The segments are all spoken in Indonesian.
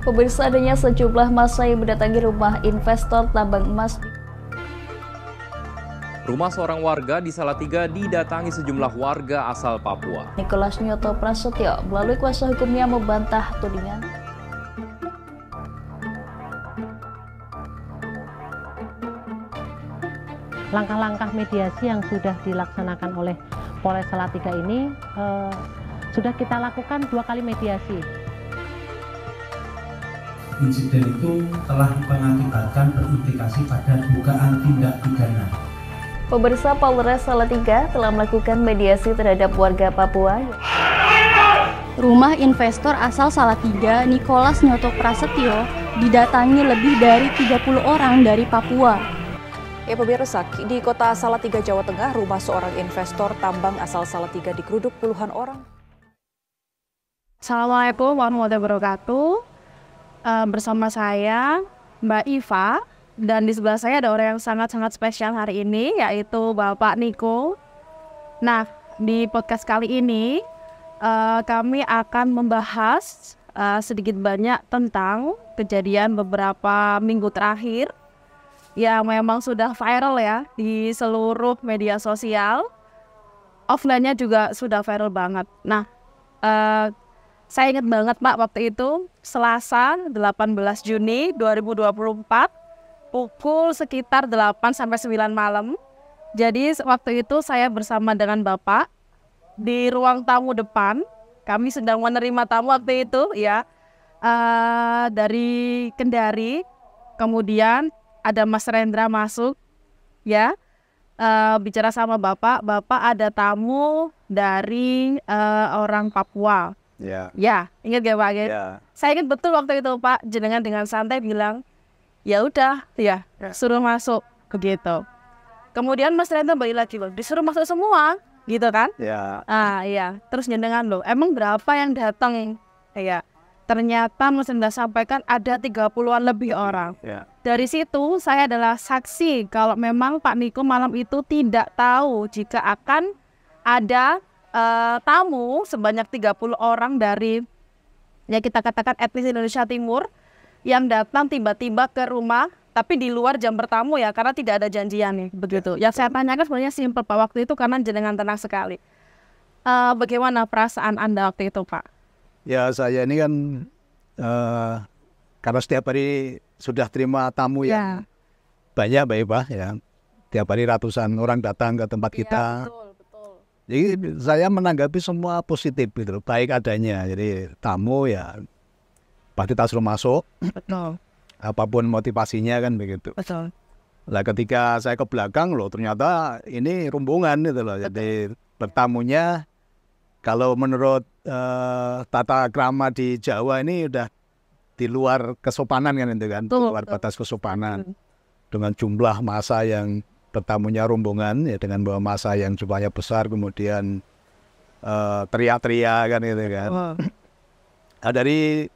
Pemirsa, adanya sejumlah massa yang mendatangi rumah investor tambang emas. Rumah seorang warga di Salatiga didatangi sejumlah warga asal Papua. Nicholas Nyoto Prasetyo melalui kuasa hukumnya membantah tudingan. Langkah-langkah mediasi yang sudah dilaksanakan oleh Polres Salatiga ini sudah kita lakukan 2 kali mediasi. Insiden itu telah mengakibatkan berimplikasi pada dugaan tindak pidana. Pemirsa, Polres Salatiga telah melakukan mediasi terhadap warga Papua. Rumah investor asal Salatiga, Nicholas Nyoto Prasetyo, didatangi lebih dari 30 orang dari Papua. Ya pemirsa, di kota Salatiga, Jawa Tengah, rumah seorang investor tambang asal Salatiga digeruduk puluhan orang. Assalamualaikum warahmatullahi wabarakatuh. Bersama saya Mbak Iva, dan di sebelah saya ada orang yang sangat-sangat spesial hari ini, yaitu Bapak Niko. Nah, di podcast kali ini kami akan membahas sedikit banyak tentang kejadian beberapa minggu terakhir yang memang sudah viral ya di seluruh media sosial. Offline-nya juga sudah viral banget. Nah, saya ingat banget Pak, waktu itu Selasa 18 Juni 2024 pukul sekitar 8-9 malam. Jadi waktu itu saya bersama dengan Bapak di ruang tamu depan. Kami sedang menerima tamu waktu itu ya, dari Kendari. Kemudian ada Mas Rendra masuk ya, bicara sama Bapak. Bapak ada tamu dari orang Papua. Ya, ingat gak Pak? Ya. Saya ingat betul waktu itu Pak, jenengan dengan santai bilang, ya udah, ya suruh masuk, begitu. Kemudian Mas Rendra balik lagi, disuruh masuk semua, gitu kan? Ya. Iya. Terus jenengan loh, emang berapa yang datang? Ya. Ternyata Mas Rendra sampaikan ada 30-an lebih orang. Ya. Dari situ saya adalah saksi kalau memang Pak Niko malam itu tidak tahu jika akan ada tamu sebanyak 30 orang dari, ya kita katakan etnis Indonesia Timur, yang datang tiba-tiba ke rumah, tapi di luar jam bertamu ya, karena tidak ada janjian nih, begitu. Yang saya tanyakan sebenarnya simpel Pak waktu itu, karena jenengan tenang sekali. Bagaimana perasaan Anda waktu itu Pak? Ya, saya ini kan karena setiap hari sudah terima tamu yang banyak Mbak Eva ya, tiap hari ratusan orang datang ke tempat kita. Betul. Jadi saya menanggapi semua positif gitu, baik adanya. Jadi tamu ya pasti tak suruh masuk. Betul. Apapun motivasinya kan begitu. Betul. Lah ketika saya ke belakang loh, ternyata ini rombongan gitu loh. Betul. Jadi bertamunya kalau menurut tata krama di Jawa ini udah di luar kesopanan kan itu kan, di luar batas kesopanan. Dengan jumlah massa yang bertamunya rombongan ya, dengan bawa massa yang jumlahnya besar, kemudian teriak-teriak kan gitu kan. Nah, dari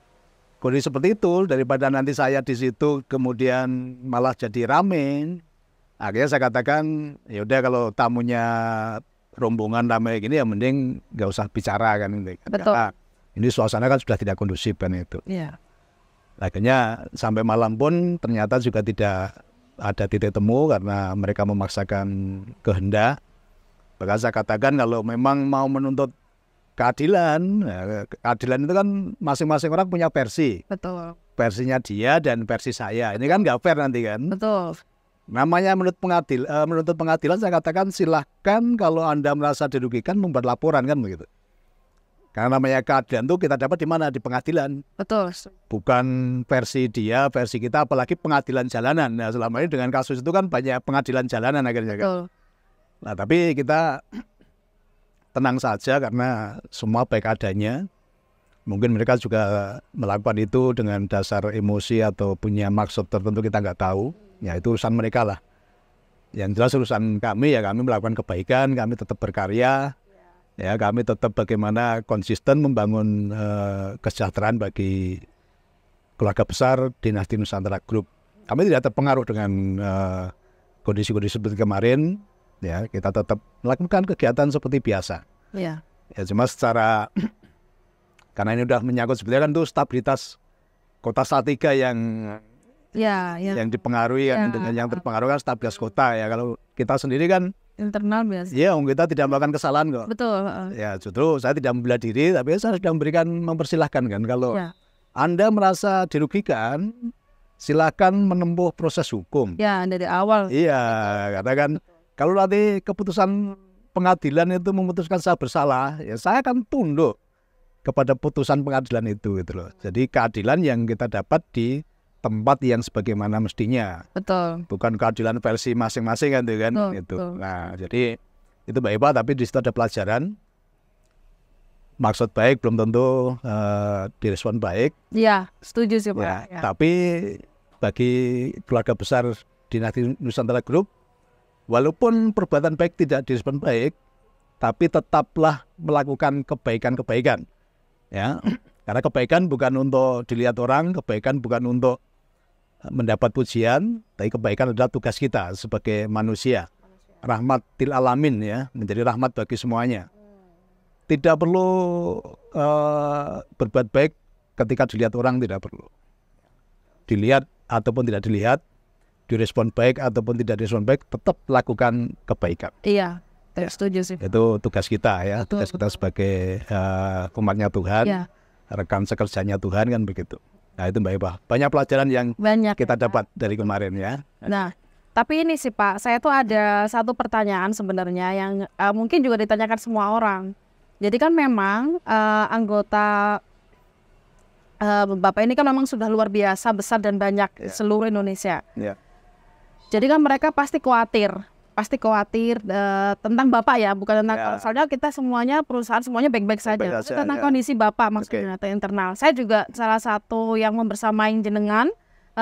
kondisi seperti itu, daripada nanti saya di situ kemudian malah jadi rame, akhirnya saya katakan ya udah kalau tamunya rombongan ramai gini ya mending nggak usah bicara kan gitu. Betul. Karena ini suasana kan sudah tidak kondusif kan itu. Iya. Akhirnya sampai malam pun ternyata juga tidak ada titik temu karena mereka memaksakan kehendak. Bahkan saya katakan kalau memang mau menuntut keadilan, ya, keadilan itu kan masing-masing orang punya versi. Betul. Versinya dia dan versi saya. Ini kan nggak fair nanti kan. Betul. Namanya menuntut pengadilan, saya katakan silahkan kalau Anda merasa dirugikan membuat laporan kan begitu. Karena namanya keadilan itu kita dapat di mana? Di pengadilan. Betul. Bukan versi dia, versi kita, apalagi pengadilan jalanan. Nah, selama ini dengan kasus itu kan banyak pengadilan jalanan akhirnya. Betul. Nah, tapi kita tenang saja karena semua baik adanya. Mungkin mereka juga melakukan itu dengan dasar emosi atau punya maksud tertentu, kita nggak tahu. Ya itu urusan mereka lah. Yang jelas urusan kami ya, kami melakukan kebaikan, kami tetap berkarya. Ya, kami tetap bagaimana konsisten membangun kesejahteraan bagi keluarga besar Dinasti Nusantara Group. Kami tidak terpengaruh dengan kondisi-kondisi seperti kemarin. Ya, kita tetap melakukan kegiatan seperti biasa. Ya, cuma secara karena ini udah menyangkut sebetulnya kan itu stabilitas Kota Salatiga yang dipengaruhi kan, dengan yang terpengaruh kan Satgas Kota ya. Kalau kita sendiri kan internal biasa. Ya, kita tidak melakukan kesalahan kok. Betul. Ya, justru saya tidak membela diri, tapi saya sudah mempersilahkan kan. Kalau Anda merasa dirugikan, silakan menempuh proses hukum. Ya, dari awal. Iya, karena kan kalau nanti keputusan pengadilan itu memutuskan saya bersalah, ya saya akan tunduk kepada putusan pengadilan itu gitu loh. Jadi keadilan yang kita dapat di tempat yang sebagaimana mestinya. Betul. Bukan keadilan versi masing-masing kan itu kan. Itu. Nah, jadi itu Mbak Eva, tapi di situ ada pelajaran. Maksud baik belum tentu direspon baik. Iya, setuju sih Pak. Ya. Tapi bagi keluarga besar Dinasti Nusantara Group, walaupun perbuatan baik tidak direspon baik, tapi tetaplah melakukan kebaikan-kebaikan. Ya. Karena kebaikan bukan untuk dilihat orang, kebaikan bukan untuk mendapat pujian, tapi kebaikan adalah tugas kita sebagai manusia. Rahmatil alamin ya, menjadi rahmat bagi semuanya. Tidak perlu berbuat baik ketika dilihat orang, tidak perlu. Dilihat ataupun tidak dilihat, direspon baik ataupun tidak direspon baik, tetap lakukan kebaikan. Iya, setuju sih. Itu tugas kita ya, tugas kita sebagai umatnya Tuhan, rekan sekerjanya Tuhan kan begitu. Nah itu Mbak Eva, banyak pelajaran yang kita dapat dari kemarin ya. Nah, tapi ini sih Pak, saya tuh ada satu pertanyaan sebenarnya yang mungkin juga ditanyakan semua orang. Jadi kan memang anggota Bapak ini kan memang sudah luar biasa besar dan banyak seluruh Indonesia. Jadi kan mereka pasti khawatir tentang Bapak ya, bukan tentang soalnya kita semuanya perusahaan semuanya baik-baik saja. Tentang kondisi Bapak maksudnya atau internal. Saya juga salah satu yang membersamai jenengan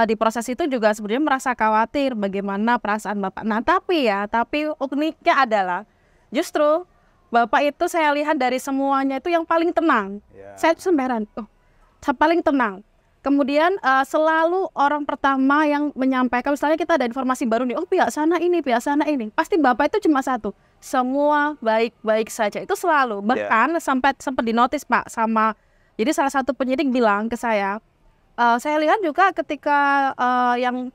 di proses itu juga sebenarnya merasa khawatir bagaimana perasaan Bapak. Nah, tapi uniknya adalah justru Bapak itu saya lihat dari semuanya itu yang paling tenang. Saya sembaran, paling tenang. Kemudian selalu orang pertama yang menyampaikan, misalnya kita ada informasi baru nih, pihak sana ini, pasti Bapak itu cuma satu, semua baik-baik saja, itu selalu. Bahkan sempat dinotis Pak sama, jadi salah satu penyidik bilang ke saya lihat juga ketika yang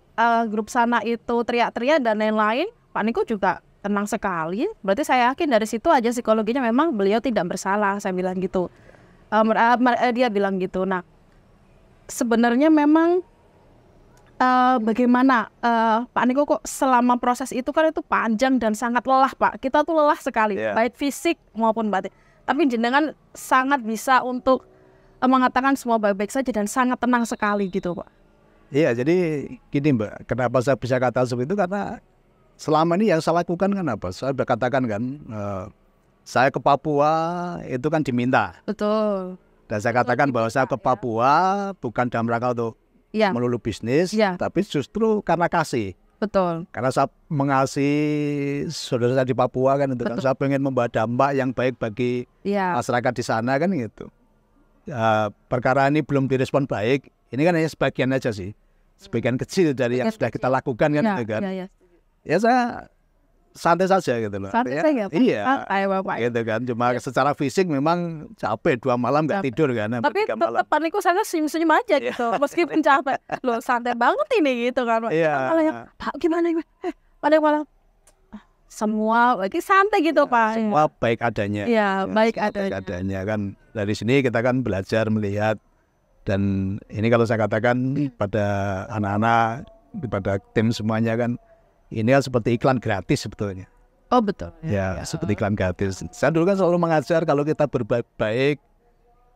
grup sana itu teriak-teriak dan lain-lain, Pak Niko juga tenang sekali. Berarti saya yakin dari situ aja psikologinya memang beliau tidak bersalah, saya bilang gitu. Dia bilang gitu. Nah, sebenarnya memang bagaimana Pak Niko kok selama proses itu kan itu panjang dan sangat lelah Pak. Kita tuh lelah sekali, baik fisik maupun batin. Tapi jenengan sangat bisa untuk mengatakan semua baik-baik saja dan sangat tenang sekali gitu Pak. Iya, jadi gini Mbak, kenapa saya bisa kata seperti itu, karena selama ini yang saya lakukan kan apa? Saya berkatakan kan, saya ke Papua itu kan diminta. Betul. Dan saya katakan bahwa saya ke Papua bukan dalam rangka untuk melulu bisnis, tapi justru karena kasih. Betul. Karena saya mengasihi saudara saya di Papua kan, itu kan saya pengen membawa dampak yang baik bagi masyarakat di sana kan gitu. Perkara ini belum direspon baik, ini kan hanya sebagian aja sih, sebagian kecil dari yang sudah kita lakukan kan, gitu kan. Ya saya santai saja gitu loh. Santai saja. Iya. Gitu kan. Cuma secara fisik memang capek, 2 malam nggak tidur kan. Tapi tetap Pak Niko saya senyum-senyum aja gitu. Meskipun capek. Loh santai banget ini gitu kan. Iya. Pak gimana? Pak Niko semua lagi santai gitu Pak. Semua baik adanya. Iya, baik adanya kan. Dari sini kita kan belajar melihat, dan ini kalau saya katakan pada anak-anak, pada tim semuanya kan, ini kan seperti iklan gratis sebetulnya. Oh betul. Ya, seperti iklan gratis. Saya dulu kan selalu mengajar kalau kita berbuat baik,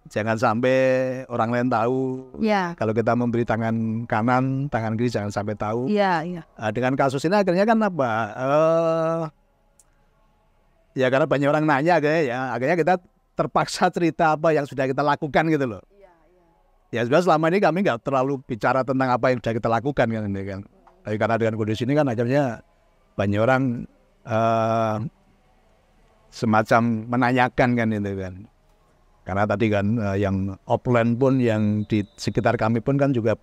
jangan sampai orang lain tahu. Kalau kita memberi tangan kanan, tangan kiri jangan sampai tahu. Dengan kasus ini akhirnya kan apa? Ya karena banyak orang nanya akhirnya kita terpaksa cerita apa yang sudah kita lakukan gitu loh. Ya sebenarnya selama ini kami nggak terlalu bicara tentang apa yang sudah kita lakukan kan ini kan. Tapi karena dengan kondisi ini kan akhirnya banyak orang semacam menanyakan kan itu kan. Karena tadi kan yang offline pun, yang di sekitar kami pun kan juga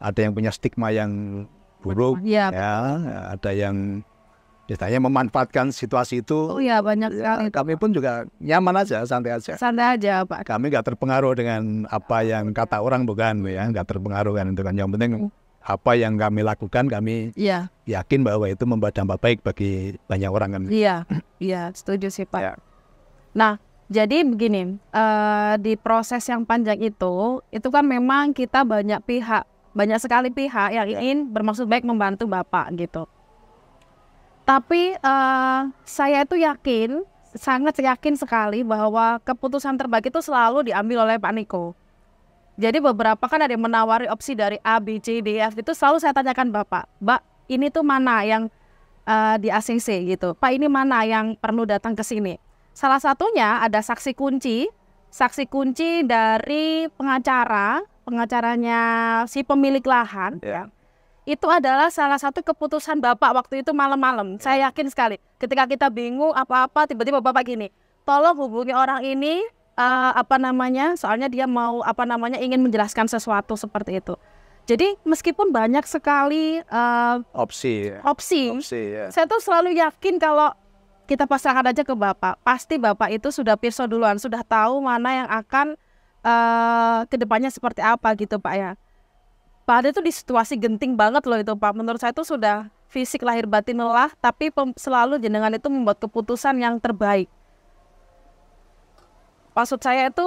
ada yang punya stigma yang buruk, ada yang biasanya memanfaatkan situasi itu. Oh iya, banyak sekali. Kami pun juga nyaman aja, santai aja. Santai aja, Pak. Kami nggak terpengaruh dengan apa yang kata orang, bukan ya, nggak terpengaruh kan itu kan. Yang penting apa yang kami lakukan, kami yakin bahwa itu membawa dampak baik bagi banyak orang kan. Iya, setuju sih Pak. Nah, jadi begini, di proses yang panjang itu kan memang kita banyak sekali pihak yang ingin bermaksud baik membantu Bapak gitu. Tapi saya itu sangat yakin sekali bahwa keputusan terbaik itu selalu diambil oleh Pak Niko. Jadi beberapa kan ada yang menawari opsi dari A, B, C, D, F, itu selalu saya tanyakan Bapak, Mbak, ini tuh mana yang di ACC gitu, Pak ini mana yang perlu datang ke sini. Salah satunya ada saksi kunci dari pengacaranya si pemilik lahan, ya. Itu adalah salah satu keputusan Bapak waktu itu malam-malam. Saya yakin sekali. Ketika kita bingung apa-apa, tiba-tiba Bapak gini, tolong hubungi orang ini, soalnya dia mau ingin menjelaskan sesuatu seperti itu. Jadi meskipun banyak sekali opsi, ya. Saya tuh selalu yakin kalau kita pasrahkan aja ke Bapak, pasti Bapak itu sudah pirsa duluan, sudah tahu mana yang akan kedepannya seperti apa gitu Pak ya. Padahal itu di situasi genting banget loh itu Pak. Menurut saya itu sudah fisik lahir batin lelah, tapi selalu jenengan itu membuat keputusan yang terbaik. Maksud saya itu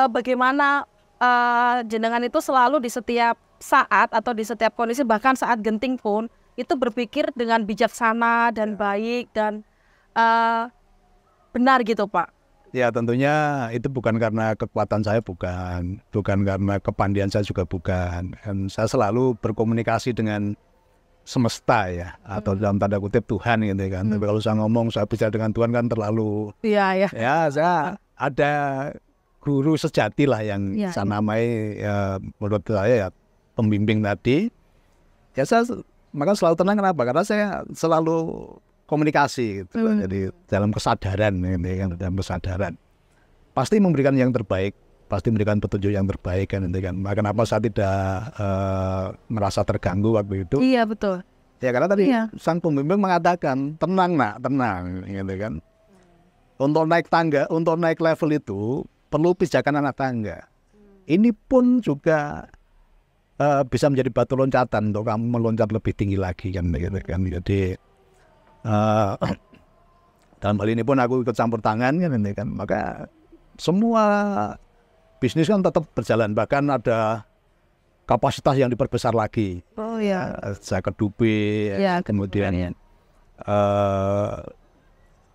bagaimana jenengan itu selalu di setiap saat atau di setiap kondisi, bahkan saat genting pun itu berpikir dengan bijaksana dan baik dan benar gitu Pak. Ya tentunya itu bukan karena kekuatan saya, bukan karena kepandian saya juga bukan. Dan saya selalu berkomunikasi dengan semesta ya, atau dalam tanda kutip Tuhan gitu kan. Tapi kalau saya ngomong, saya bicara dengan Tuhan kan terlalu. Iya. Ya saya ada guru sejati lah yang saya namai menurut saya ya pembimbing tadi. Ya saya maka selalu tenang, kenapa? Karena saya selalu komunikasi gitu. Jadi dalam kesadaran dalam kesadaran pasti memberikan yang terbaik, pasti memberikan petunjuk yang terbaik kan. Maka kenapa saya tidak merasa terganggu waktu itu? Iya betul. Ya karena tadi sang pembimbing mengatakan tenang nak, tenang gitu kan. Untuk naik tangga, untuk naik level itu perlu pijakan anak tangga. Ini pun juga bisa menjadi batu loncatan untuk kamu meloncat lebih tinggi lagi kan gitu kan. Jadi dalam hal ini pun aku ikut campur tangan kan, maka semua bisnis kan tetap berjalan, bahkan ada kapasitas yang diperbesar lagi. Oh ya. Saya ke Dubai, kemudian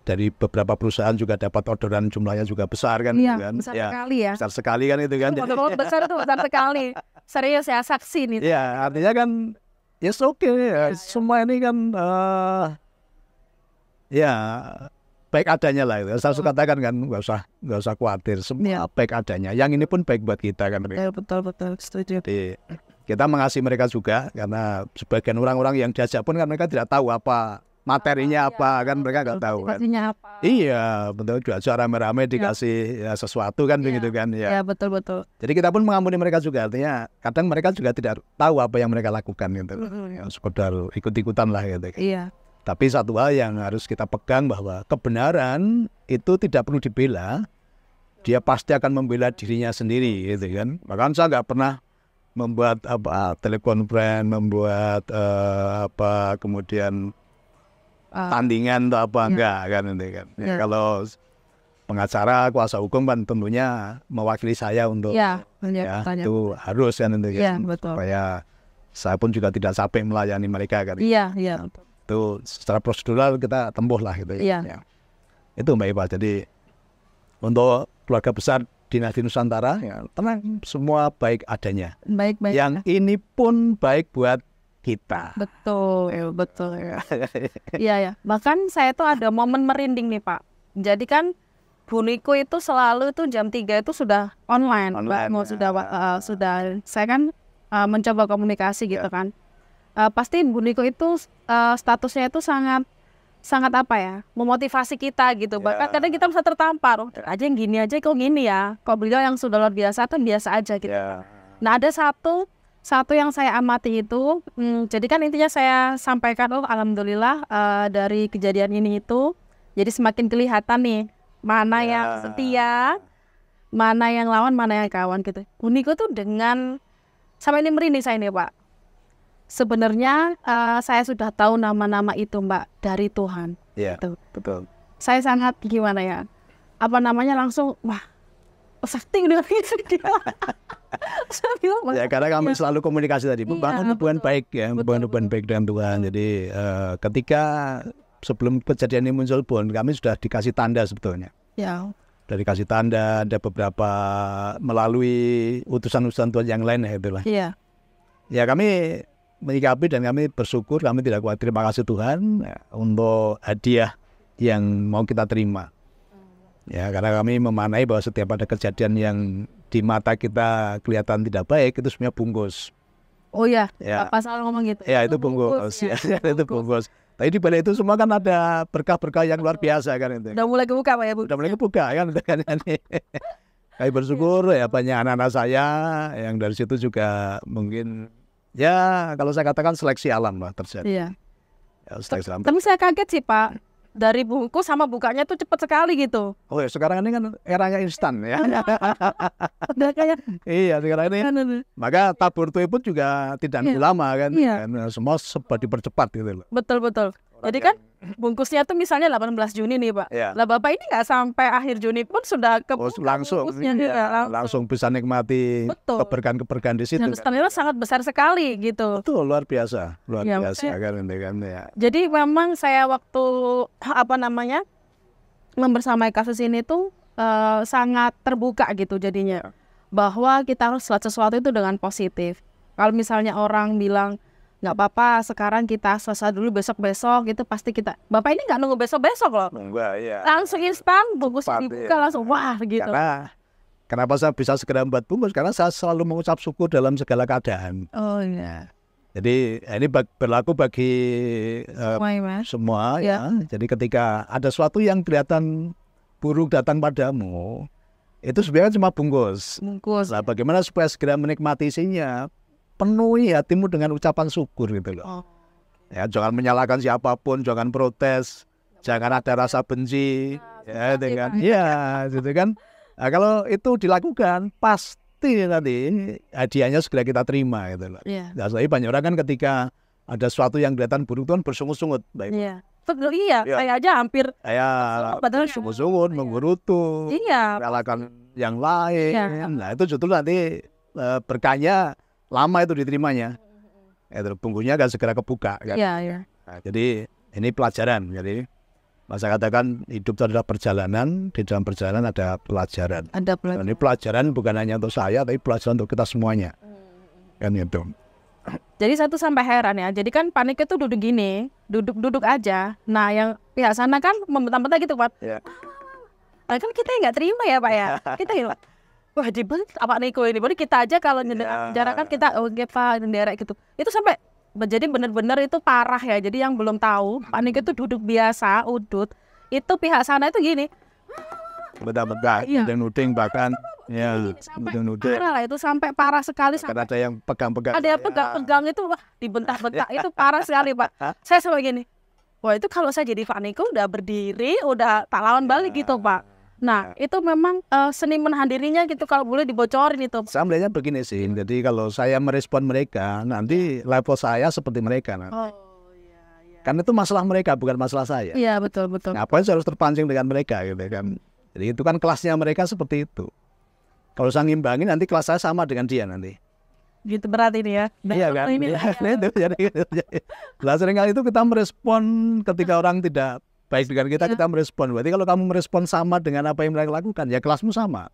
dari beberapa perusahaan juga dapat orderan, jumlahnya juga besar kan. Iya, kan? Besar sekali ya. Besar sekali kan itu kan. Besar sekali. Serius ya, saksi nih. Ya artinya kan yes oke. Semua ini kan baik adanya lah itu. Saya suka katakan kan nggak usah khawatir, semua baik adanya. Yang ini pun baik buat kita kan. Betul setuju. Jadi kita mengasihi mereka juga, karena sebagian orang-orang yang diajak pun kan mereka tidak tahu apa materinya kan mereka nggak tahu kan. Apa. Iya betul, diajak rame-rame dikasih sesuatu kan begitu kan ya. Ya betul. Jadi kita pun mengampuni mereka juga, artinya kadang mereka juga tidak tahu apa yang mereka lakukan gitu. Sekedar ikut-ikutan lah gitu. Iya. Tapi satu hal yang harus kita pegang, bahwa kebenaran itu tidak perlu dibela, dia pasti akan membela dirinya sendiri gitu kan. Bahkan saya nggak pernah membuat telekonferensi, membuat kemudian tandingan atau apa enggak kan itu kan. Ya, kalau pengacara kuasa hukum kan tentunya mewakili saya untuk itu harus kan itu kan. Supaya saya pun juga tidak capek melayani mereka kan. Iya. Itu secara prosedural kita tempuh lah gitu ya. Itu Mbak Ipa. Jadi untuk keluarga besar Dinasti Nusantara ya tenang, semua baik adanya. Baik. Yang ini pun baik buat kita. Betul ya. Iya. Bahkan saya tuh ada momen merinding nih Pak. Jadi kan Bu Niko itu selalu tuh jam 3 itu sudah online. Sudah saya kan mencoba komunikasi gitu kan. Pasti Bu Niko itu statusnya itu sangat memotivasi kita gitu. Bahkan kadang kita bisa tertampar, aja yang gini aja kok gini ya. Kok beliau yang sudah luar biasa kan biasa aja gitu. Nah ada Satu yang saya amati itu, jadi kan intinya saya sampaikan, alhamdulillah dari kejadian ini itu, jadi semakin kelihatan nih mana yang setia, mana yang lawan, mana yang kawan gitu. Uniko tuh dengan sampai ini merinding saya nih Pak. Sebenarnya saya sudah tahu nama-nama itu Mbak dari Tuhan. Iya, gitu. betul. Saya sangat gimana ya? Apa namanya langsung sakti dengan dia. Ya karena kami selalu komunikasi tadi, membangun hubungan baik ya, hubungan baik dengan Tuhan. Jadi ketika sebelum kejadian ini muncul pun kami sudah dikasih tanda sebetulnya. Ya. Sudah dikasih tanda, ada beberapa melalui utusan-utusan Tuhan yang lain ya itulah. Iya. Ya kami menyikapi dan kami bersyukur, kami tidak khawatir. Terima kasih Tuhan untuk hadiah yang mau kita terima. Ya karena kami memaknai bahwa setiap ada kejadian yang di mata kita kelihatan tidak baik itu sebenarnya bungkus. Oh ya, Bapak selalu ngomong gitu. Ya itu bungkus. Ya, itu bungkus. Tapi di balik itu semua kan ada berkah-berkah yang luar biasa kan itu. Udah mulai kebuka Pak ya Bu? Udah mulai kebuka kan. Kami bersyukur ya banyak anak-anak saya yang dari situ juga mungkin ya kalau saya katakan seleksi alam lah terjadi. Iya. Ya, seleksi alam. Tapi saya kaget sih Pak. Dari bungkus sama bukanya tuh cepat sekali gitu. Oh ya sekarang ini kan eranya instan ya. Udah kayak iya sekarang ini. Maka tabur tue pun juga tidak lama kan. Iya. Semua serba dipercepat gitu loh. Betul. Jadi kan bungkusnya tuh misalnya 18 Juni nih Pak. Iya. Lah Bapak ini nggak sampai akhir Juni pun sudah langsung langsung bisa nikmati keberkahan-keberkahan di situ. Dan standarnya sangat besar sekali gitu. Betul, luar biasa Ya, kan ya. Jadi memang saya waktu membersamai kasus ini tuh sangat terbuka gitu jadinya. Bahwa kita harus lihat sesuatu itu dengan positif. Kalau misalnya orang bilang nggak apa-apa, sekarang kita selesai dulu besok-besok gitu, pasti kita. Bapak ini nggak nunggu besok-besok loh. Enggak, ya. Langsung instan, bungkus dibuka langsung wah gitu. Karena kenapa saya bisa segera membuat bungkus? Karena saya selalu mengucap syukur dalam segala keadaan. Oh iya. Jadi ini berlaku bagi semua ya. Jadi ketika ada sesuatu yang kelihatan buruk datang padamu, itu sebenarnya cuma bungkus. Nah, bagaimana supaya segera menikmati isinya? Penuhi hatimu dengan ucapan syukur gitu loh. Ya, jangan menyalahkan siapapun, jangan protes, jangan ada rasa benci, ya dengan gitu kan. Nah, kalau itu dilakukan pasti nanti hadiahnya segera kita terima gitu loh. Nah, tapi banyak orang kan ketika ada sesuatu yang kelihatan buruk tuh bersungut-sungut, baik. Iya. Saya aja hampir bersungut-sungut, menggerutu, menyalahkan yang lain. Nah, itu justru nanti berkahnya lama itu diterimanya. Bungkusnya akan segera kebuka kan. Nah, jadi ini pelajaran. Jadi saya katakan hidup itu adalah perjalanan, di dalam perjalanan ada pelajaran. Ini pelajaran bukan hanya untuk saya, tapi pelajaran untuk kita semuanya. Kan itu. Jadi saya tuh sampai heran ya. Jadi kan panik itu duduk gini, duduk aja. Nah, yang pihak sana kan membentang-bentang gitu Pak. Nah, kan kita nggak terima ya Pak ya. Kita ya, wah dibalik apa Niko ini, boleh kita aja kalau menjarakan kita oke Pak menderek gitu. Itu sampai jadi benar-benar itu parah ya. Jadi yang belum tahu, panik itu duduk biasa, udut. Itu pihak sana itu gini. Bentar-bentar, nuding bahkan nuding. Parah lah itu sampai parah sekali. Sampai ada yang pegang-pegang. Ada yang pegang-pegang itu wah dibentak-bentak itu parah sekali Pak. Saya sampai gini. Wah itu kalau saya jadi Pak Niko udah berdiri, udah tak lawan balik gitu Pak. Nah, itu memang seni menahan dirinya gitu kalau boleh dibocorin itu. Saya melihatnya begini sih, jadi kalau saya merespon mereka, nanti level saya seperti mereka. Kan itu masalah mereka, bukan masalah saya. Iya, betul. Ngapain saya harus terpancing dengan mereka gitu kan. Jadi itu kan kelasnya mereka seperti itu. Kalau saya ngimbangin nanti kelas saya sama dengan dia nanti. Gitu berarti ini ya. Iya kan? Nah, seringkali itu kita merespon ketika orang tidak baik dengan kita merespon. Berarti kalau kamu merespon sama dengan apa yang mereka lakukan, ya kelasmu sama.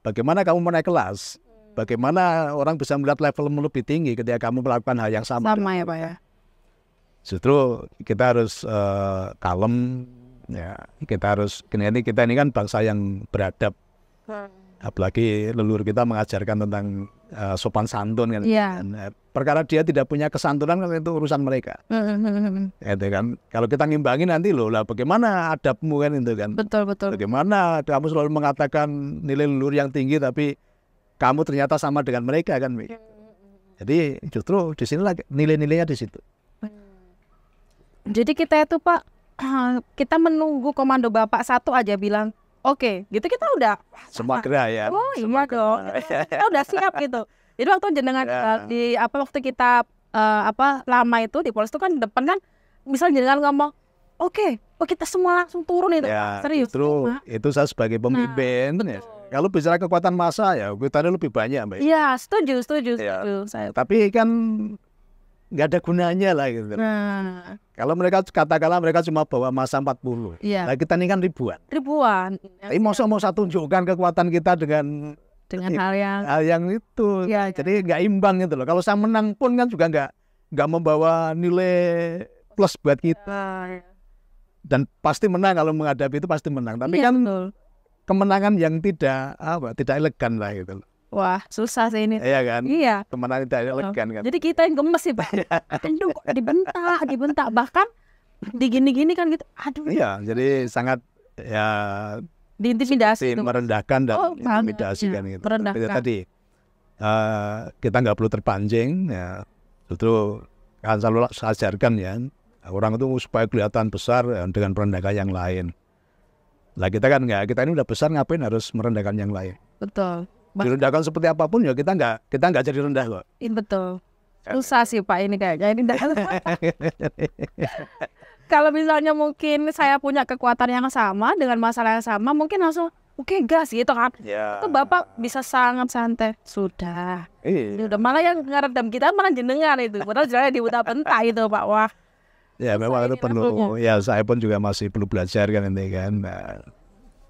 Bagaimana kamu menaik kelas? Bagaimana orang bisa melihat levelmu lebih tinggi ketika kamu melakukan hal yang sama? Sama ya Pak ya. Justru kita harus kalem. Ya, kita ini kan bangsa yang beradab. Apalagi leluhur kita mengajarkan tentang sopan santun kan. Perkara dia tidak punya kesantunan kan itu urusan mereka. Itu kan. Kalau kita ngimbangin nanti lah bagaimana adabmu kan itu kan. Betul. Bagaimana kamu selalu mengatakan nilai leluhur yang tinggi tapi kamu ternyata sama dengan mereka kan. Jadi justru di sini nilai-nilainya di situ. Jadi kita itu Pak, kita menunggu komando Bapak satu aja bilang oke, gitu kita udah Semua gerak ya. oh iya dong, kita udah siap gitu. Jadi waktu jenengan waktu kita lama itu di Polres itu kan depan kan, misal jenengan ngomong oke, kita semua langsung turun itu. Ya, Serius. itu saya sebagai pemimpin. Ya. Kalau bicara kekuatan massa ya kekuatannya lebih banyak, Mbak. Iya, setuju. Ya. Saya. Tapi kan nggak ada gunanya lah gitu. Nah, Kalau mereka katakanlah mereka cuma bawa massa 40. iya. Nah, kita ini kan ribuan. Ribuan. Tapi mau saya tunjukkan kekuatan kita dengan hal yang itu. Ya, jadi nggak imbang gitu loh. Kalau saya menang pun kan juga nggak membawa nilai plus buat kita. Dan pasti menang, kalau menghadapi itu pasti menang. Tapi kan betul. Kemenangan yang tidak elegan lah gitu loh. Wah, susah sih ini. Iya kan? Iya. Kemenangan tidak elegan kan. Jadi kita yang gemes sih, Pak. Aduh, kok dibentak. Bahkan digini-gini kan gitu. Aduh. Iya, jadi sangat ya diintimidasi. Merendahkan dan intimidasi kan gitu. Merendahkan. Tapi tadi kita nggak perlu terpancing ya. Justru kan selalu ajarkan ya. Orang itu supaya kelihatan besar ya, dengan merendahkan yang lain. Lah kita kan enggak, kita ini udah besar ngapain harus merendahkan yang lain. Betul. Direndahkan seperti apapun ya kita enggak jadi rendah kok. Betul. Susah sih Pak ini kayaknya ini. Kalau misalnya mungkin saya punya kekuatan yang sama dengan masalah yang sama, mungkin langsung oke gas gitu kan. Ya. Itu Bapak bisa sangat santai. Sudah. Iya. Udah malah yang ngeredam kita malah jenengan itu. Padahal jalan dibentak itu Pak. Wah. Ya memang itu perlu. Ya saya pun juga masih perlu belajar kan ini kan. Nah,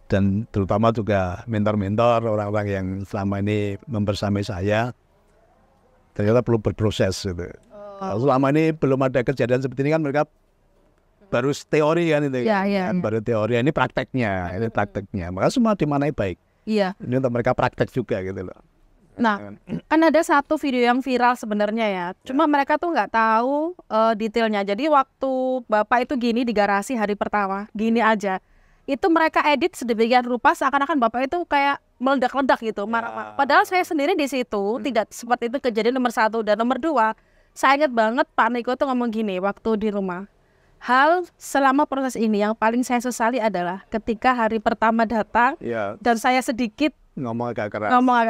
dan terutama juga mentor-mentor orang-orang yang selama ini membersamai saya ternyata perlu berproses gitu. Selama ini belum ada kejadian seperti ini kan mereka baru teori kan itu. Iya. Baru teori, ini prakteknya. Maka semua dimanai baik. Iya. Ini untuk mereka praktek juga gitu loh. Nah, kan ada satu video yang viral sebenarnya ya. Cuma mereka tuh nggak tahu detailnya. Jadi waktu Bapak itu gini di garasi hari pertama, gini aja. Itu mereka edit sedemikian rupa seakan-akan Bapak itu kayak meledak-ledak gitu, marah-marah. Padahal saya sendiri di situ tidak seperti itu kejadian nomor 1 dan nomor 2. Saya ingat banget Pak Niko tuh ngomong gini waktu di rumah. Hal selama proses ini yang paling saya sesali adalah ketika hari pertama datang dan saya sedikit ngomong agak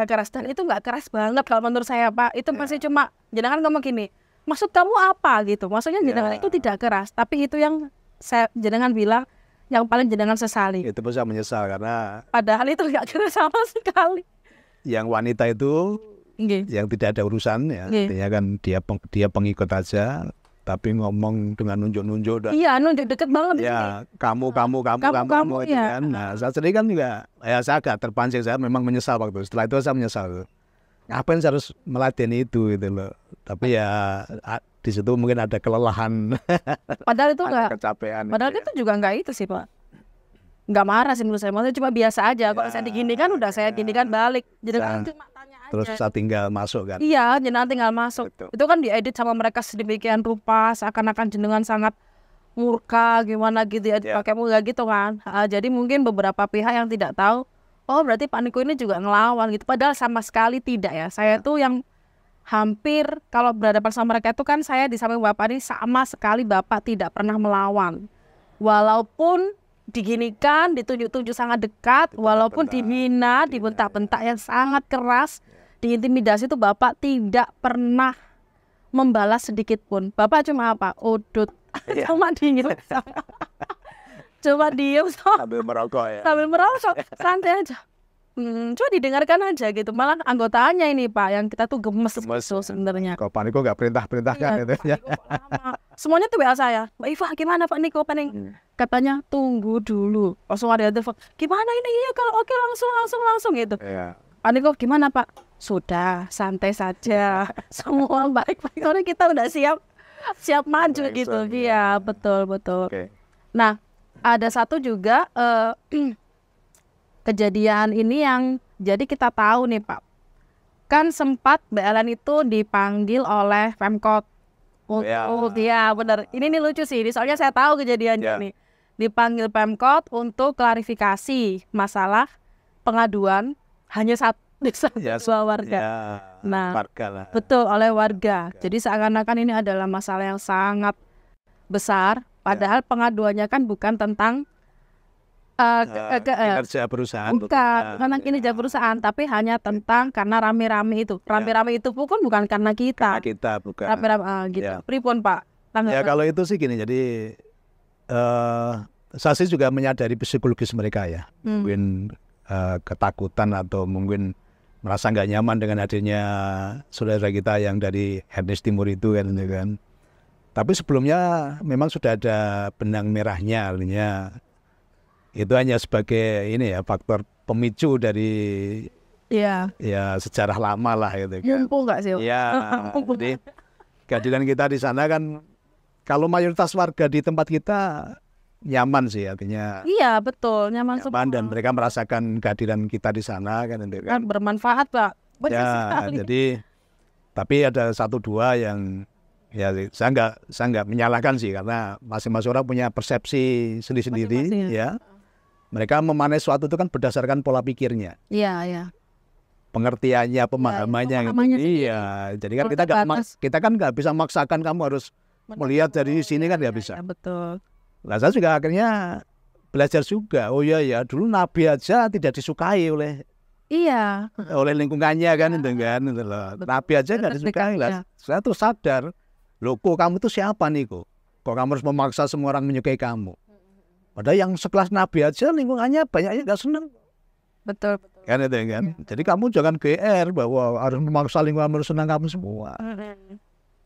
keras dan itu nggak keras banget kalau menurut saya Pak. Itu masih cuma jenengan ngomong gini, maksud kamu apa gitu, maksudnya jenengan itu tidak keras, tapi itu yang jenengan bilang yang paling jenengan sesali. Itu pun saya menyesal karena padahal itu nggak keras sama sekali. Yang wanita itu yang tidak ada urusan ya, artinya kan dia pengikut aja, tapi ngomong dengan nunjuk-nunjuk. Iya, nunjuk deket banget. Ya, kamu gitu ya. kan. Nah, saya sendiri kan juga, ya saya agak terpancing, saya memang menyesal waktu. Setelah itu saya menyesal. Ngapain saya harus meladeni itu gitu loh. Tapi ya di situ mungkin ada kelelahan. Padahal itu enggak kecapean. Padahal itu juga enggak itu sih, Pak. Enggak marah sih menurut saya. Maksudnya cuma biasa aja. Kalau saya diginikan udah saya ginikan balik. Jadi kan cuma tanya aja. Terus saya tinggal masuk kan. Iya, jenengan tinggal masuk. Betul. Itu kan diedit sama mereka sedemikian rupa, seakan-akan jenengan sangat murka gimana gitu ya, pakai muka gitu kan. Jadi mungkin beberapa pihak yang tidak tahu, oh berarti Pak Niko ini juga ngelawan gitu. Padahal sama sekali tidak ya. Saya tuh yang hampir kalau berhadapan sama mereka itu kan saya di samping Bapak ini sama sekali Bapak tidak pernah melawan. Walaupun diginikan, ditunjuk-tunjuk sangat dekat, walaupun dihina, dibentak-bentak yang sangat keras, diintimidasi itu Bapak tidak pernah membalas sedikit pun. Bapak cuma apa? Udut. Cuma diem. Coba diem sambil merokok ya. Sambil merokok, santai aja. Coba didengarkan aja gitu. Malah anggotanya ini Pak yang kita tuh gemes gitu sebenarnya. Kok Pak Niko nggak perintah-perintahkan iya, itu ya. Semuanya tuh WA saya. Mbak Iva gimana Pak Niko paling katanya tunggu dulu. Langsung ada telepon. Gimana ini? Iya kalau oke langsung gitu. Iya. Pak Niko gimana Pak? Sudah santai saja. Semua baik-baik. Karena kita udah siap maju gitu. Iya betul. Okay. Nah ada satu juga kejadian ini yang jadi kita tahu nih Pak, kan sempat Mbak Ellen itu dipanggil oleh Pemkot untuk ya benar, ini nih lucu sih, soalnya saya tahu kejadiannya nih, dipanggil Pemkot untuk klarifikasi masalah pengaduan hanya dua warga. Ya, Nah, warga lah. betul, oleh warga. Jadi seakan-akan ini adalah masalah yang sangat besar, padahal pengaduannya kan bukan tentang kinerja perusahaan. bukan tentang kinerja perusahaan, tapi hanya tentang karena rame-rame itu. Rame-rame itu pun bukan karena kita. Karena kita bukan. Rame-rame gitu. Ya. Pripun, Pak? Ya kalau itu sih gini, jadi saya sih juga menyadari psikologis mereka ya. Mungkin ketakutan atau mungkin merasa nggak nyaman dengan hadirnya saudara kita yang dari etnis timur itu kan. Tapi sebelumnya memang sudah ada benang merahnya, artinya itu hanya sebagai ini ya faktor pemicu dari ya sejarah lama lah gitu kan. Mumpung nggak sih? Ya, jadi kehadiran kita di sana kan kalau mayoritas warga di tempat kita nyaman sih artinya. Iya betul, nyaman semua. Dan mereka merasakan kehadiran kita di sana kan itu kan. Bermanfaat, Pak. Ya, jadi tapi ada satu dua yang ya saya nggak menyalahkan sih karena masing-masing orang punya persepsi sendiri-sendiri ya. Mereka memahami sesuatu itu kan berdasarkan pola pikirnya. Iya. Pengertiannya, pemahamannya gitu. Iya, jadi kan kita kan nggak bisa memaksakan kamu harus melihat dari sini kan nggak bisa. Ya, betul. Nah, saya juga akhirnya belajar juga. Oh iya dulu Nabi aja tidak disukai oleh lingkungannya kan itu kan. Nabi aja nggak disukai lah. Saya terus sadar, loh kok kamu tuh siapa nih kok? Kok kamu harus memaksa semua orang menyukai kamu? Padahal yang sekelas Nabi aja lingkungannya banyaknya nggak seneng. Betul. Kan itu kan. Jadi kamu jangan GR bahwa harus memaksa lingkungan harus senang kamu semua.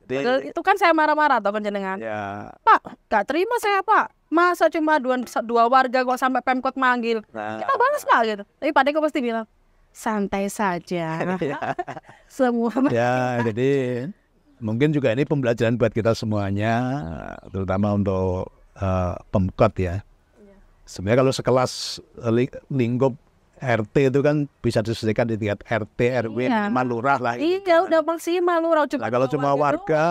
Jadi, itu kan saya marah-marah atau penjenengan. Ya. Pak, gak terima saya Pak. Masa cuma dua warga kok sampai Pemkot manggil. Kita balas Pak gitu. Tapi Pak Deko pasti bilang santai saja. Semua. Ya, jadi mungkin juga ini pembelajaran buat kita semuanya, terutama untuk Pemkot ya. Sebenarnya kalau sekelas lingkup RT itu kan bisa diselesaikan di tingkat RT, RW, lurah lah. Iya, udah maksimal lurah. Nah, kalau cuma warga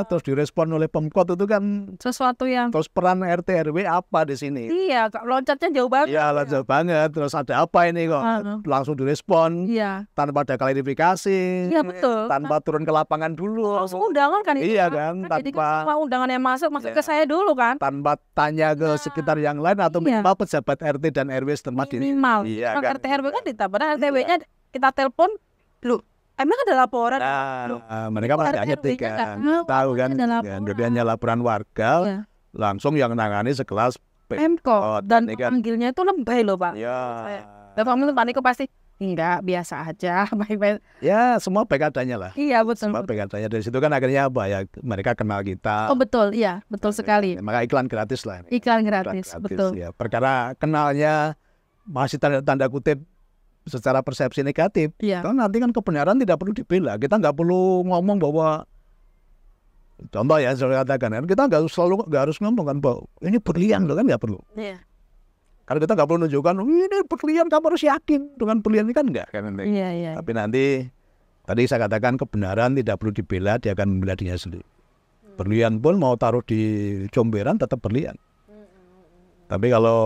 terus direspon oleh Pemkot itu kan sesuatu yang terus peran RT, RW apa di sini? Iya, loncatnya jauh banget. Iya, jauh banget. Terus ada apa ini kok? Langsung direspon. Iya. Tanpa ada klarifikasi. Iya, betul. Tanpa turun ke lapangan dulu. Langsung undangan kan itu. Iya kan, jadi kan semua undangan yang masuk ke saya dulu kan. Tanpa tanya ke sekitar yang lain atau minimal pejabat RT dan RW setempat ini. Minimal. Iya kan. RT RW kan ditambah RTW-nya kita telepon, lu emang ada laporan? Mereka malah hanya tahu kan, jadi hanya laporan warga, langsung yang nangani sekelas Pemkot dan panggilnya itu lebay loh Pak. Iya. Bapak Pak Niko pasti enggak, biasa aja, baik-baik. Ya semua baik adanya lah. Iya betul. Semua baik adanya, dari situ kan akhirnya apa ya, mereka kenal kita. Oh betul, iya betul sekali. Maka iklan gratis lah. Iklan gratis, betul. Ya. Perkara kenalnya masih tanda kutip secara persepsi negatif, kan nanti kan kebenaran tidak perlu dibela. Kita nggak perlu ngomong bahwa, contoh ya saya katakan kan, kita nggak harus ngomong kan bahwa ini berlian loh, kan nggak perlu. Iya. Karena kita nggak perlu menunjukkan ini berlian, kamu harus yakin dengan berlian ini kan nggak kan. Iya. Tapi nanti tadi saya katakan kebenaran tidak perlu dibela, dia akan membela dirinya sendiri. Berlian pun mau taruh di comberan tetap berlian. Tapi kalau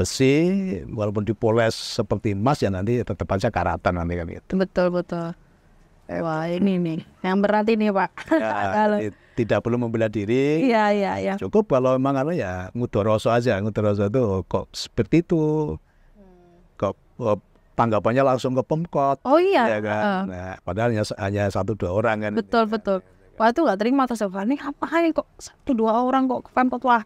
besi walaupun dipoles seperti emas ya nanti tetap aja karatan nanti kan gitu. Betul. Wah ini nih yang berat ini Pak. Ya, tidak perlu membela diri. Iya. Cukup kalau memang ya ngudoroso aja. Ngudoroso itu kok seperti itu. Kok tanggapannya langsung ke Pemkot. Oh iya. Ya kan? Nah, padahal hanya 1-2 orang kan. Betul. Wah itu nggak terima terus ini ngapain kok 1-2 orang kok ke Pemkot. Wah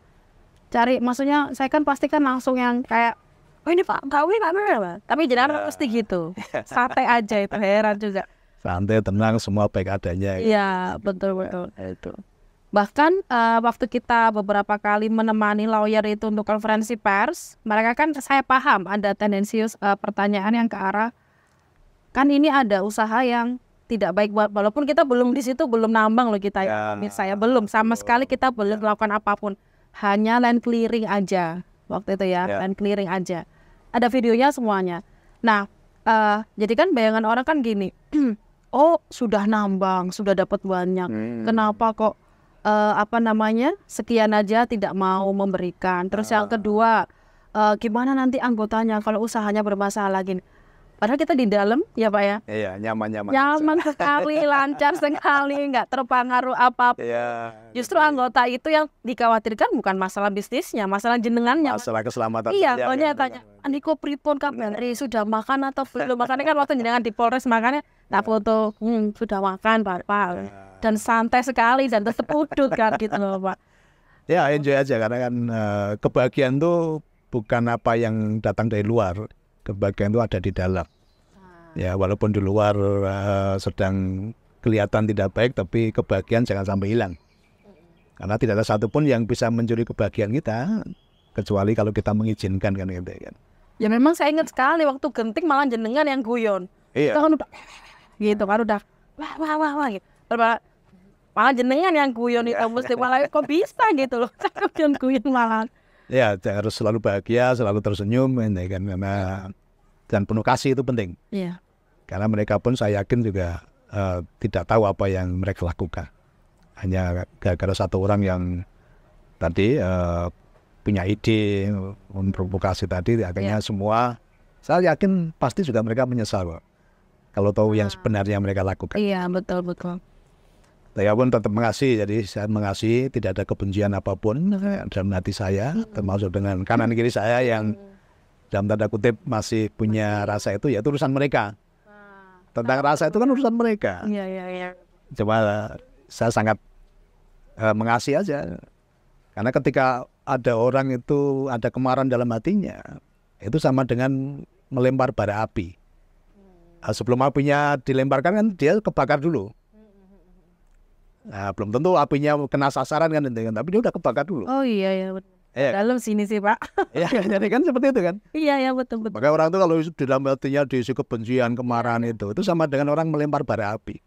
cari, maksudnya saya kan pasti kan langsung yang kayak, oh ini Pak Gawi Pak Mer, tapi jangan pasti gitu, santai aja itu, heran juga. Santai, tenang, semua baik adanya. Iya betul. Itu. Bahkan waktu kita beberapa kali menemani lawyer itu untuk konferensi pers, mereka kan saya paham ada tendensius pertanyaan yang ke arah, kan ini ada usaha yang tidak baik buat, walaupun kita belum di situ, belum nambang loh kita, saya belum sama sekali, kita belum melakukan apapun. Hanya land clearing aja waktu itu ya, land clearing aja. Ada videonya semuanya. Nah, jadi kan bayangan orang kan gini, oh sudah nambang, sudah dapat banyak, kenapa kok sekian aja tidak mau memberikan. Terus yang kedua, gimana nanti anggotanya kalau usahanya bermasalah gini. Padahal kita di dalam ya Pak ya. Iya, nyaman Sekali, lancar sekali, nggak terpengaruh apa. Iya. Justru anggota itu yang dikhawatirkan bukan masalah bisnisnya, masalah jenengannya. Masalah keselamatan. Iya, pokoknya tanya, Andiko pripun kabar? Sudah makan atau belum? Makanya kan waktu jenengan di Polres makanya tak foto, sudah makan Pak. Dan santai sekali dan tetap udut kan gitu loh Pak. Ya enjoy aja karena kan kebahagiaan tuh bukan apa yang datang dari luar. Kebahagiaan itu ada di dalam. Ya walaupun di luar sedang kelihatan tidak baik, tapi kebahagiaan jangan sampai hilang. Karena tidak ada satupun yang bisa mencuri kebahagiaan kita, kecuali kalau kita mengizinkan kan gitu kan. Ya memang saya ingat sekali waktu genting malah jenengan yang guyon. Iya. Kita kan udah gitu kan udah wah gitu. Malah jenengan yang guyon itu mesti malah kok bisa gitu loh. Saya guyon malah. Ya harus selalu bahagia, selalu tersenyum ini kan, karena dan penuh kasih itu penting. Iya. Karena mereka pun saya yakin juga tidak tahu apa yang mereka lakukan. Hanya gara-gara satu orang yang tadi punya ide memprovokasi tadi, akhirnya semua saya yakin pasti juga mereka menyesal kok. Kalau tahu yang sebenarnya mereka lakukan. Iya betul. Saya pun tetap mengasihi, jadi saya mengasihi, tidak ada kebencian apapun dalam hati saya, termasuk dengan kanan kiri saya yang dalam tanda kutip masih punya rasa itu, ya itu urusan mereka. Tentang rasa itu kan urusan mereka. Iya. Cuma saya sangat mengasihi aja, karena ketika ada orang itu ada kemarahan dalam hatinya, itu sama dengan melempar bara api. Sebelum apinya dilemparkan kan dia kebakar dulu. Nah, belum tentu apinya kena sasaran kan, tapi dia udah kebakar dulu. Oh iya betul. Iya. Dalam sini sih Pak. Iya, jadi kan seperti itu kan. Iya betul. Maka orang itu kalau di dalam hatinya diisi kebencian, kemarahan itu sama dengan orang melempar bara api.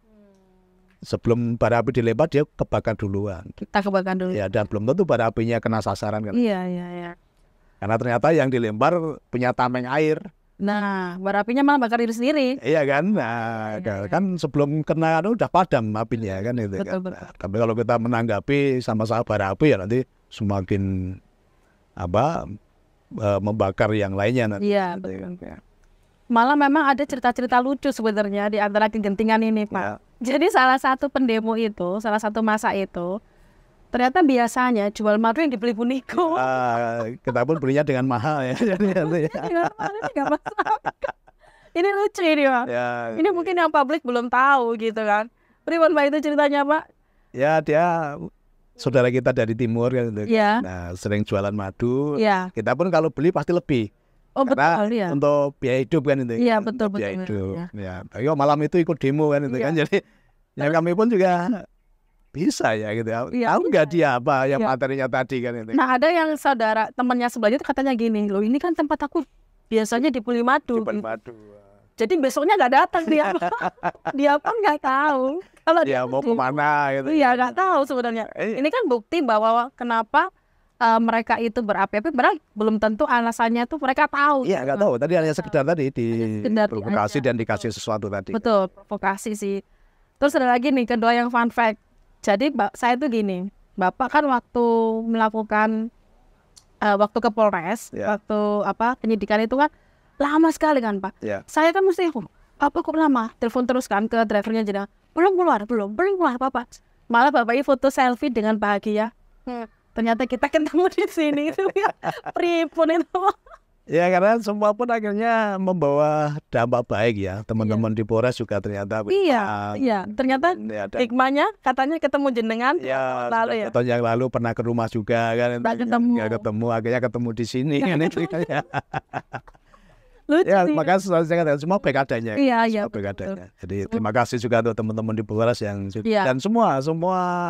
Sebelum bara api dilempar dia kebakar duluan. Kita kebakar dulu. Ya, dan belum tentu bara apinya kena sasaran kan. Iya. Karena ternyata yang dilempar punya tameng air. Nah, bara apinya malah bakar diri sendiri. Iya kan, nah kan sebelum kena udah padam apinya kan itu kan. Betul. Nah, tapi kalau kita menanggapi sama-sama bara api ya nanti semakin membakar yang lainnya nanti. Iya betul. Malah memang ada cerita-cerita lucu sebenarnya di antara kegentingan ini Pak. Ya. Jadi salah satu pendemo itu, salah satu masa itu, ternyata biasanya jual madu yang dibeli Bu Niko. Kita pun belinya dengan mahal ya. Ini lucu ini Pak. Ya, ini mungkin yang publik belum tahu gitu kan. Pripun Pak itu ceritanya Pak? Ya dia saudara kita dari timur kan gitu. Ya. Nah sering jualan madu. Ya. Kita pun kalau beli pasti lebih. Oh karena betul ya. Untuk biaya hidup kan itu. Iya betul. Biaya hidup. Ya. Tapi malam itu ikut demo kan itu kan. Jadi ya kami pun juga bisa ya gitu. Tahu nggak dia apa yang materinya tadi kan itu. Nah ada yang saudara temannya sebelahnya itu katanya gini, loh ini kan tempat aku biasanya dibeli madu. Madu. Jadi besoknya nggak datang dia. Dia pun nggak tahu. Kalau dia mau kemana gitu. Iya nggak tahu sebenarnya. Ini kan bukti bahwa kenapa mereka itu berapi-api, padahal belum tentu alasannya tuh mereka tahu. Iya nggak tahu. Tadi hanya sekedar tadi provokasi dan dikasih sesuatu tadi. Betul, provokasi sih. Terus ada lagi nih kedua yang fun fact. Jadi saya tuh gini, Bapak kan waktu melakukan waktu ke Polres, waktu penyidikan itu kan lama sekali kan Pak. Saya kan mesti apa kok lama? Telepon terus kan ke drivernya jadi belum keluar Bapak. Malah Bapak ini foto selfie dengan bahagia. Ternyata kita ketemu di sini itu ya. Pripun itu. Ya karena semua pun akhirnya membawa dampak baik ya. Teman-teman di Polres juga ternyata. Iya. Ternyata hikmahnya katanya ketemu jenengan. Ya. Lalu ya. Tahun yang lalu pernah ke rumah juga kan. Nggak ketemu. Akhirnya ketemu di sini kan itu. Lucu ya sih. makanya saya katakan semua baik adanya. Iya. Baik adanya. Jadi terima kasih juga untuk teman-teman di Polres yang dan semua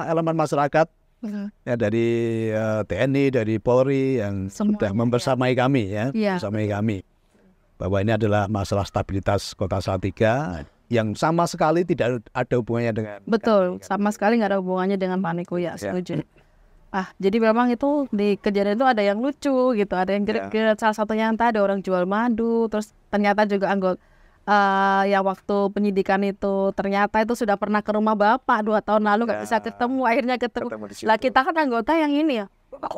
elemen masyarakat. Ya dari TNI, dari Polri yang sudah membersamai kami membersamai kami bahwa ini adalah masalah stabilitas Kota Salatiga yang sama sekali tidak ada hubungannya dengan betul kami. Sama sekali nggak ada hubungannya dengan Pak Niko ya setuju. Jadi memang itu di kejadian itu ada yang lucu gitu, ada yang geret-geret. Salah satunya yang tadi orang jual madu, terus ternyata juga anggota yang waktu penyidikan itu ternyata itu sudah pernah ke rumah Bapak 2 tahun lalu nggak bisa ketemu, akhirnya ketemu. Lah kita kan anggota yang ini ya, Bapak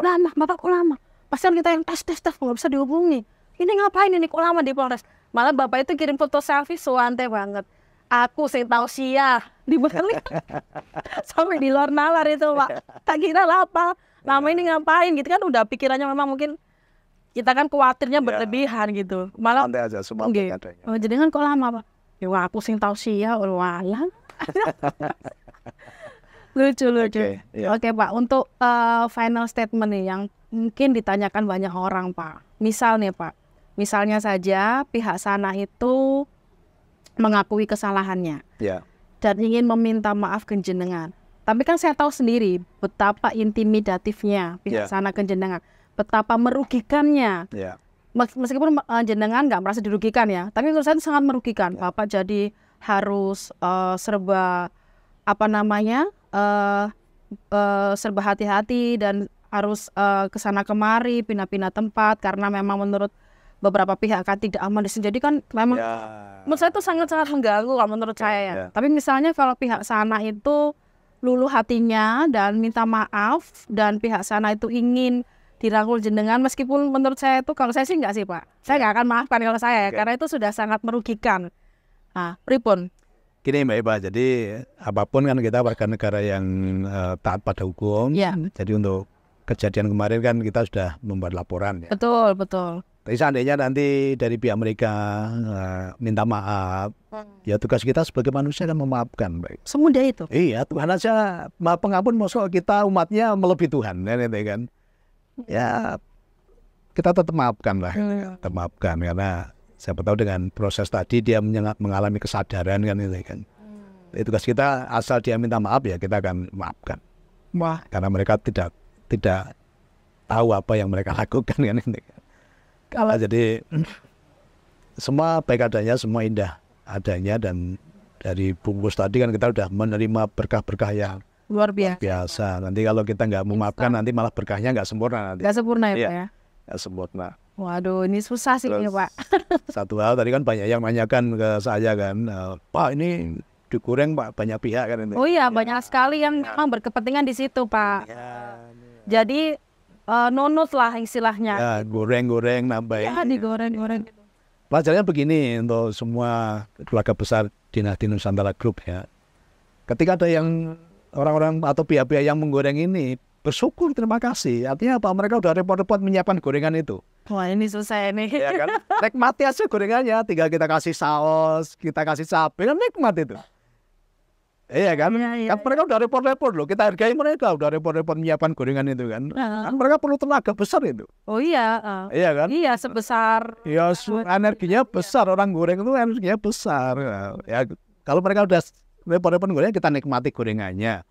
kok lama, pasti kan kita yang tes nggak bisa dihubungi. Ini ngapain ini kok lama di Polres? Malah bapak itu kirim foto selfie suante banget. Aku sing tahu sia dibalik sampai di luar nalar itu Pak. Tak kira lah apa. Lama ini ngapain gitu kan, udah pikirannya memang mungkin kita kan khawatirnya berlebihan gitu. Malah santai aja semua gitu. adanya. Oh, jadi kan kok lama Pak? Ya aku sing tahu sia walang. Lucu. Oke Pak, untuk final statement nih yang mungkin ditanyakan banyak orang Pak. Misal nih Pak, misalnya saja pihak sana itu mengakui kesalahannya dan ingin meminta maaf ke jenengan. Tapi kan saya tahu sendiri betapa intimidatifnya pihak sana ke jenengan, betapa merugikannya. Meskipun jenengan nggak merasa dirugikan ya, tapi menurut saya itu sangat merugikan. Bapak jadi harus serba serba hati-hati dan harus kesana kemari, pindah-pindah tempat karena memang menurut beberapa pihak kan tidak aman di sini. Jadi kan memang menurut saya itu sangat-sangat mengganggu kalau menurut saya ya. Tapi misalnya kalau pihak sana itu luluh hatinya dan minta maaf dan pihak sana itu ingin dirangkul jenengan, meskipun menurut saya itu, kalau saya sih enggak sih Pak. Saya nggak akan maafkan kalau saya ya, karena itu sudah sangat merugikan. Nah, pripun? Gini Mbak Eva, jadi apapun kan kita warga negara yang taat pada hukum. Jadi untuk kejadian kemarin kan kita sudah membuat laporan ya. Betul. Tapi seandainya nanti dari pihak mereka minta maaf, ya tugas kita sebagai manusia kan memaafkan, baik. Semudah itu. Iya, Tuhan aja Maha Pengampun, maksud kita umatnya melebihi Tuhan, kan? Ya kita tetap maafkan lah, tetap maafkan karena siapa tahu dengan proses tadi dia mengalami kesadaran kan itu kan. Tugas kita asal dia minta maaf ya kita akan maafkan. Karena mereka tidak tahu apa yang mereka lakukan kan itu. Kalau jadi semua baik adanya, semua indah adanya, dan dari bungkus tadi kan kita udah menerima berkah-berkah yang luar biasa. Nanti kalau kita nggak memaafkan nanti malah berkahnya nggak sempurna nanti. Nggak sempurna ya Pak ya? Nggak sempurna. Waduh, ini susah sih ini Pak. Satu hal tadi kan banyak yang nanyakan ke saya kan, Pak ini digoreng Pak, banyak pihak kan ini. Oh iya, banyak sekali yang memang berkepentingan di situ Pak. Jadi nunut lah istilahnya. Ya, goreng-goreng nambahin. Ya, digoreng-goreng. Pelajarannya begini untuk semua keluarga besar Dinasti Nusantara Group ya. Ketika ada yang orang-orang atau pihak-pihak yang menggoreng ini, bersyukur, terima kasih. Artinya apa? Mereka udah repot-repot menyiapkan gorengan itu. Wah, ini susah ini. Ya kan? Nikmati aja gorengannya. Tinggal kita kasih saus, kita kasih cabai, kan nikmat itu. Iya kan? Kan mereka udah repot-repot loh. Kita hargai mereka udah repot-repot menyiapkan gorengan itu kan. Kan mereka perlu tenaga besar itu. Oh iya. Iya kan? Iya, sebesar. Ya, energinya besar. Orang goreng itu energinya besar. Ya, kalau mereka udah repot-repot goreng, kita nikmati gorengannya.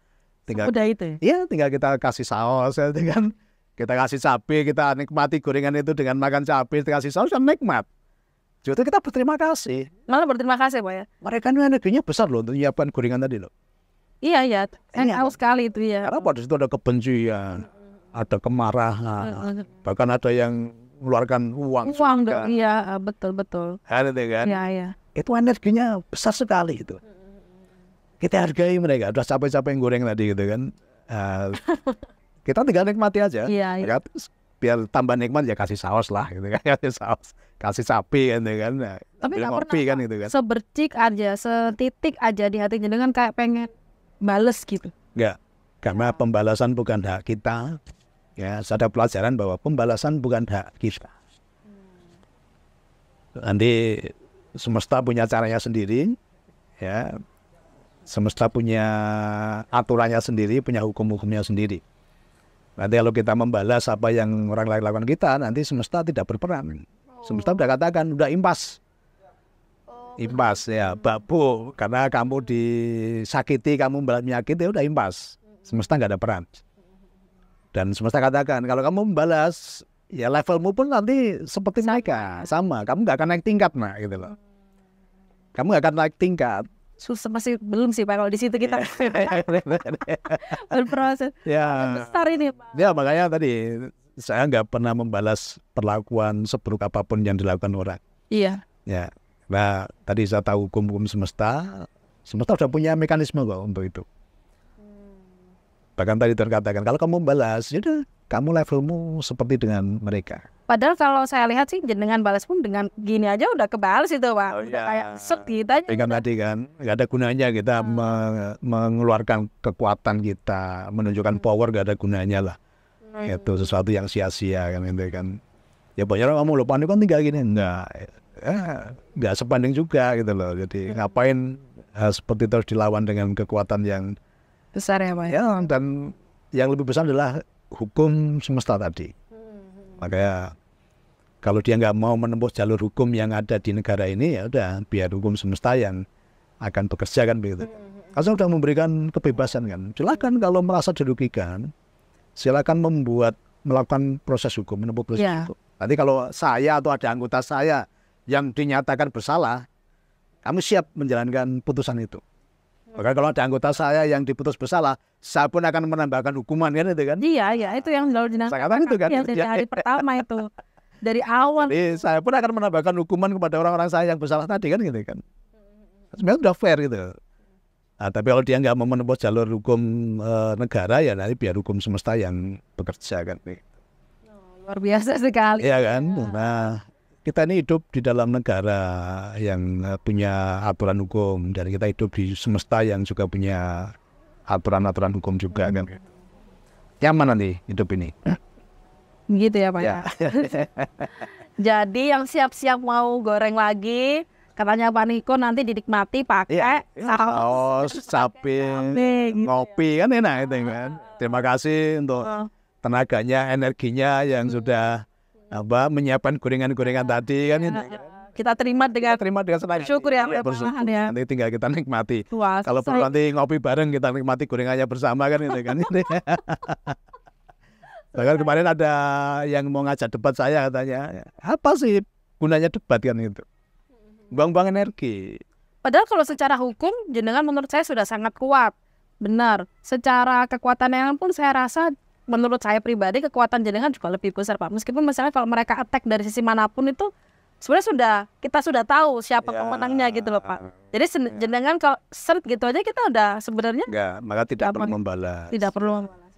Udah itu. Iya, tinggal kita kasih saus ya kan. Kita kasih cabai, kita nikmati gorengan itu dengan makan cabai, kita kasih saus kan nikmat. Justru kita berterima kasih. Malah berterima kasih Pak ya. Mereka itu energinya besar loh untuk menyiapkan gorengan tadi loh. Iya. Saya tahu sekali itu ya. Karena pada situ ada kebencian, ada kemarahan, bahkan ada yang mengeluarkan uang dong, iya betul. Ada kan? Iya. Itu energinya besar sekali itu. Kita hargai mereka. Udah capek-capek yang goreng tadi gitu kan. Kita tinggal nikmati aja. Iya. Ya, biar tambah nikmat ya kasih saus lah gitu kan. Kasih saus, kasih cabai gitu kan. Nah, tapi nggak pernah kan, gitu kan. sebercik aja, setitik aja di hatinya dengan kayak pengen bales gitu. Enggak. Karena pembalasan bukan hak kita. Ya, ada pelajaran bahwa pembalasan bukan hak kita. Nanti semesta punya caranya sendiri. Ya. Semesta punya aturannya sendiri, punya hukum-hukumnya sendiri. Nanti kalau kita membalas apa yang orang lain lakukan kita, nanti semesta tidak berperan. Semesta udah katakan, udah impas. Impas ya, babu, karena kamu disakiti, kamu menyakiti, udah impas. Semesta nggak ada peran. Dan semesta katakan, kalau kamu membalas, ya levelmu pun nanti seperti mereka, sama. Kamu nggak akan naik tingkat, nah, gitu loh. Kamu nggak akan naik tingkat. Susah, masih belum sih Pak kalau di situ kita berproses. Ya. Besar ini Pak. Ya makanya tadi saya nggak pernah membalas perlakuan seburuk apapun yang dilakukan orang. Iya. Ya. Nah tadi saya tahu hukum semesta udah punya mekanisme kok untuk itu. Bahkan tadi terkatakan kalau kamu balas, ya udah kamu levelmu seperti dengan mereka. Padahal kalau saya lihat sih jenengan balas pun dengan gini aja udah kebales itu Pak. Udah kayak set gitu aja. Kan tadi kan nggak ada gunanya kita mengeluarkan kekuatan kita, menunjukkan power, nggak ada gunanya lah. Itu sesuatu yang sia-sia kan itu kan. Ya banyak orang ngomong, panik kan tinggal gini, nggak sebanding juga gitu loh. Jadi ngapain seperti itu harus dilawan dengan kekuatan yang besar ya Pak. Ya, dan yang lebih besar adalah hukum semesta tadi. Makanya kalau dia nggak mau menempuh jalur hukum yang ada di negara ini, ya udah biar hukum semesta yang akan bekerja kan begitu. Kalau sudah memberikan kebebasan kan, silakan kalau merasa dirugikan, silakan melakukan proses hukum, menempuh proses hukum. Nanti kalau saya atau ada anggota saya yang dinyatakan bersalah, kami siap menjalankan putusan itu. Bahkan kalau ada anggota saya yang diputus bersalah, saya pun akan menambahkan hukuman kan itu kan? Iya, itu yang lalu dinamakan itu kan? Dari hari pertama itu, dari awal. Jadi saya pun akan menambahkan hukuman kepada orang-orang saya yang bersalah tadi kan gitu kan? Sebenarnya sudah fair gitu. Nah, tapi kalau dia nggak mau menempuh jalur hukum negara, ya nanti biar hukum semesta yang bekerja kan? Luar biasa sekali. Iya kan? Nah, kita ini hidup di dalam negara yang punya aturan hukum, dan kita hidup di semesta yang juga punya aturan-aturan hukum juga kan. Nyaman nanti hidup ini. Gitu ya Pak ya. Jadi yang siap-siap mau goreng lagi, katanya Pak Niko nanti dinikmati pakai saus, caping, ngopi kan enak itu kan. Terima kasih untuk tenaganya, energinya yang sudah menyiapkan gorengan-gorengan tadi kan. Kita terima dengan senang. Syukur ya Pak ya. Nanti tinggal kita nikmati. Kalau perlu nanti ngopi bareng, kita nikmati gorengannya bersama kan itu kan. Bahkan kemarin ada yang mau ngajak debat saya, katanya, apa sih gunanya debat kan itu? Buang-buang energi. Padahal kalau secara hukum jenengan menurut saya sudah sangat kuat. Benar. Secara kekuatan yang pun saya rasa menurut saya pribadi kekuatan jenengan juga lebih besar Pak. Meskipun misalnya kalau mereka attack dari sisi manapun itu sebenarnya kita sudah tahu siapa pemenangnya gitu loh Pak. Jadi jenengan kalau seret gitu aja kita udah sebenarnya maka tidak perlu membalas.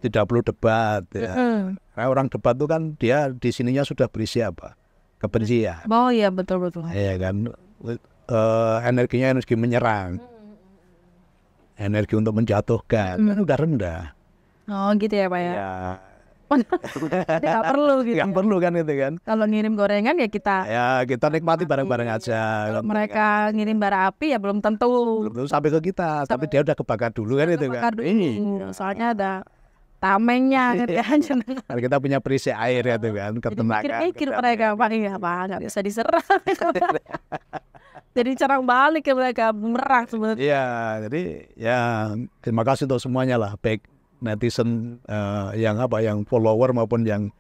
Tidak perlu debat ya. Karena orang debat itu kan dia di sininya sudah berisi apa? Kebencian. Oh iya betul. Iya kan. Energinya energi menyerang. Energi untuk menjatuhkan kan udah rendah. Oh gitu ya Pak ya. Nggak perlu gitu. Nggak perlu kan itu kan. Kalau ngirim gorengan ya kita nikmati bareng-bareng aja. Kalau mereka ngirim bara api ya belum tentu sampai ke kita. Tapi dia udah kebakar dulu kan itu kan. Soalnya ada tamengnya gitu ya. Kalau kita punya perisi air ya tuh kan, ketenagaan. Mikir mereka Pak ya Pak nggak bisa diserang. Jadi carang balik ke mereka bumerang sebenarnya. Iya, jadi ya terima kasih untuk semuanya lah, baik netizen yang follower maupun yang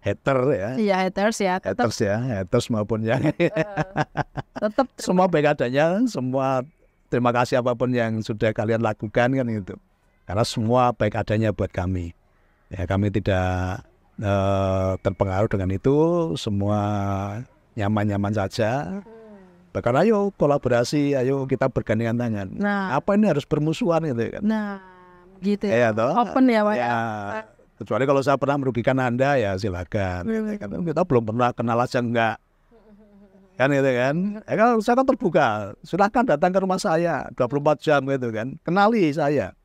hater ya. Iya haters maupun yang tetap semua baik adanya, semua terima kasih apapun yang sudah kalian lakukan kan itu. Karena semua baik adanya buat kami. Ya kami tidak terpengaruh dengan itu, semua nyaman-nyaman saja. Bahkan ayo kolaborasi, ayo kita bergandengan tangan. Nah, apa ini harus bermusuhan gitu kan? Nah, gitu ya. Open ya Pak. Ya. Kecuali kalau saya pernah merugikan Anda ya silakan. Kita belum pernah kenal aja enggak. Kan gitu kan. Kalau saya kan terbuka, silakan datang ke rumah saya 24 jam gitu kan. Kenali saya.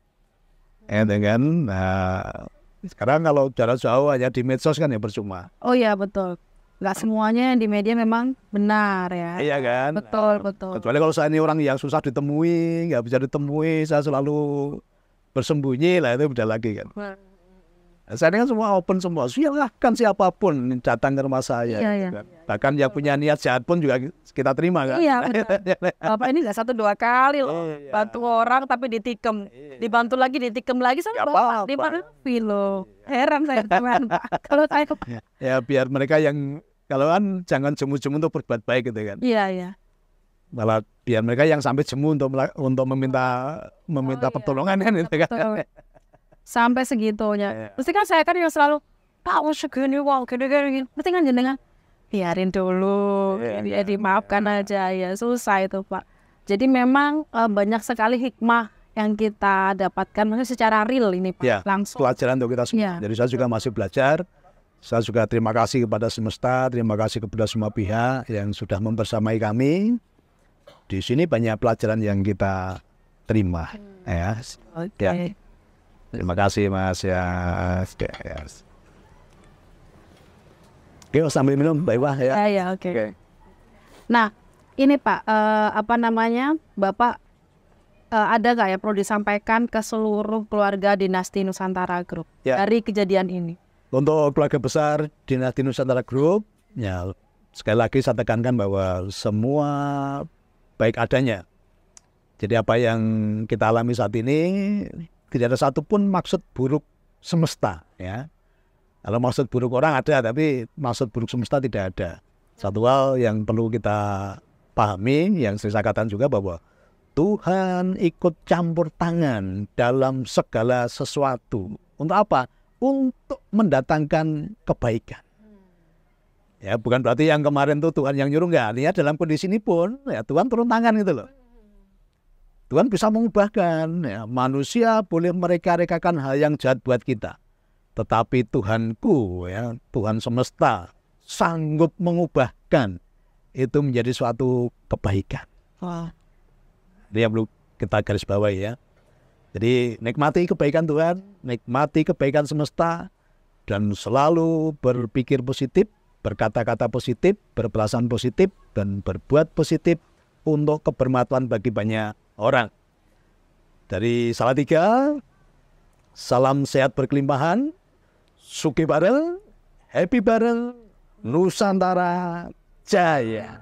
Gitu kan. Nah, sekarang kalau jarak jauh hanya di medsos kan ya percuma. Oh iya betul. Nggak semuanya yang di media memang benar ya. Iya kan. Betul. Kecuali kalau saya ini orang yang susah ditemui, nggak bisa ditemui, saya selalu bersembunyi lah, itu beda lagi kan. Saya ini kan semua open semua, silakan siapapun datang ke rumah saya. Iya. Kan. Bahkan yang punya niat jahat pun juga kita terima kan. Iya benar. Bapak ini nggak 1-2 kali loh, bantu orang tapi ditikem, dibantu lagi ditikem lagi sama Bapak. Di mana loh? Heran saya teman Pak. Kalau saya ya biar mereka yang kalau kan jangan jemu-jemu untuk berbuat baik gitu kan. Iya. Malah biar mereka yang sampai jemu untuk meminta pertolongan kan gitu kan. Sampai segitunya. Mesti kan saya kan yang selalu Pak segini wow gini. Mesti kan jenengan biarin dulu, ya dimaafkan aja ya, susah itu Pak. Jadi memang banyak sekali hikmah yang kita dapatkan, maksudnya secara real ini Pak, Ya, langsung. pelajaran untuk kita semua. Ya. Jadi saya juga masih belajar. Saya juga terima kasih kepada semesta, terima kasih kepada semua pihak yang sudah membersamai kami. Di sini banyak pelajaran yang kita terima. Ya. Oke. Ya. Terima kasih Mas ya. Oke, sambil minum Mbak Iwa ya. Ya, oke. Nah, ini Pak, Bapak ada nggak ya perlu disampaikan ke seluruh keluarga Dinasti Nusantara Group dari kejadian ini? Untuk keluarga besar Dinasti Nusantara Group, ya sekali lagi saya tekankan bahwa semua baik adanya. Jadi apa yang kita alami saat ini tidak ada satupun maksud buruk semesta, ya. Kalau maksud buruk orang ada, tapi maksud buruk semesta tidak ada. Satu hal yang perlu kita pahami, yang saya katakan juga bahwa Tuhan ikut campur tangan dalam segala sesuatu. Untuk apa? Untuk mendatangkan kebaikan. Ya, bukan berarti yang kemarin tuh Tuhan yang nyuruh, enggak. Lihat dalam kondisi ini pun, ya Tuhan turun tangan gitu loh. Tuhan bisa mengubahkan. Ya, manusia boleh mereka-rekakan hal yang jahat buat kita. Tetapi Tuhanku, ya Tuhan semesta, sanggup mengubahkan itu menjadi suatu kebaikan. Ini yang perlu kita garis bawahi ya. Jadi nikmati kebaikan Tuhan, nikmati kebaikan semesta, dan selalu berpikir positif, berkata-kata positif, berperasaan positif, dan berbuat positif untuk kebermanfaatan bagi banyak orang. Dari Salatiga, salam sehat berkelimpahan, sugih bareng, happy bareng, Nusantara Jaya.